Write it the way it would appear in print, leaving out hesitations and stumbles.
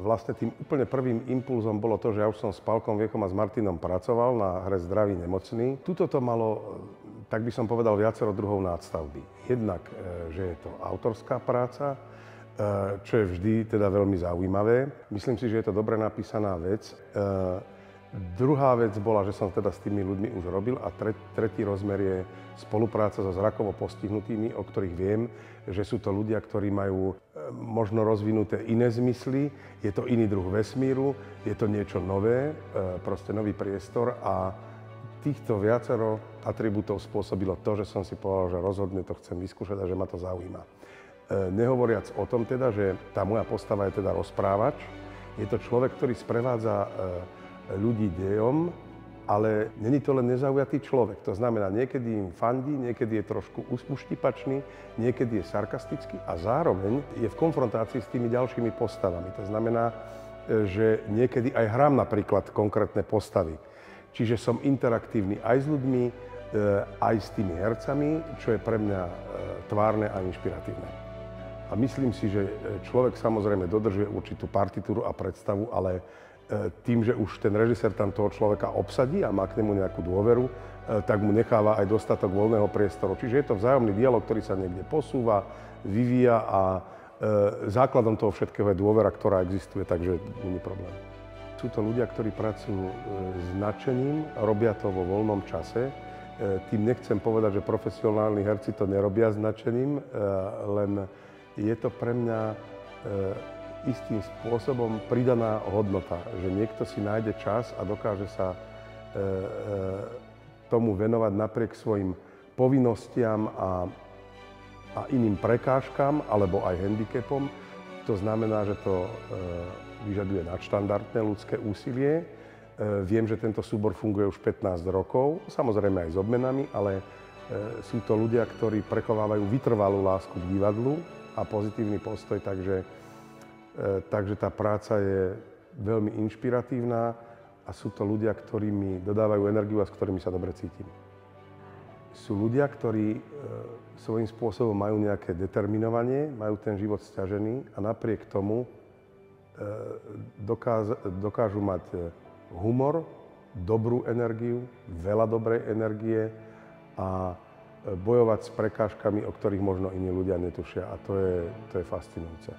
vlastne tým úplne prvým impulzom bolo to, že ja už som s Pálkom Viechom a s Martinom pracoval na hre Zdravý nemocný. Tuto to malo, tak by som povedal, viacero druhov nástavby. Jednak, že je to autorská práca, čo je vždy teda veľmi zaujímavé. Myslím si, že je to dobre napísaná vec. Druhá vec bola, že som teda s tými ľuďmi už robil a tretí rozmer je spolupráca so zrakovo postihnutými, o ktorých viem, že sú to ľudia, ktorí majú možno rozvinuté iné zmysly, je to iný druh vesmíru, je to niečo nové, proste nový priestor a týchto viacero atribútov spôsobilo to, že som si povedal, že rozhodne to chcem vyskúšať a že ma to zaujíma. Nehovoriac o tom teda, že tá moja postava je teda rozprávač, je to človek, ktorý sprevádza ľudí dejom, ale není to len nezaujatý človek. To znamená, niekedy im fandí, niekedy je trošku uštipačný, niekedy je sarkastický a zároveň je v konfrontácii s tými ďalšími postavami. To znamená, že niekedy aj hrám napríklad konkrétne postavy. Čiže som interaktívny aj s ľuďmi, aj s tými hercami, čo je pre mňa tvárne a inšpiratívne. A myslím si, že človek samozrejme dodržuje určitú partitúru a predstavu, ale tým, že už ten režisér tam toho človeka obsadí a má k nemu nejakú dôveru, tak mu necháva aj dostatok voľného priestoru. Čiže je to vzájomný dialog, ktorý sa niekde posúva, vyvíja a základom toho všetkého je dôvera, ktorá existuje, takže nie je problém. Sú to ľudia, ktorí pracujú s nadšením, robia to vo voľnom čase. Tým nechcem povedať, že profesionálni herci to nerobia s nadšením, len je to pre mňa istým spôsobom pridaná hodnota, že niekto si nájde čas a dokáže sa tomu venovať napriek svojim povinnostiam a iným prekážkam alebo aj handicapom. To znamená, že to vyžaduje nadštandardné ľudské úsilie. Viem, že tento súbor funguje už 15 rokov, samozrejme aj s obmenami, ale sú to ľudia, ktorí prechovávajú vytrvalú lásku k divadlu a pozitívny postoj, takže tá práca je veľmi inšpiratívna a sú to ľudia, ktorí mi dodávajú energiu a s ktorými sa dobre cítim. Sú ľudia, ktorí svojím spôsobom majú nejaké determinovanie, majú ten život sťažený a napriek tomu dokážu mať humor, dobrú energiu, veľa dobrej energie a bojovať s prekážkami, o ktorých možno iní ľudia netušia. A to je fascinujúce.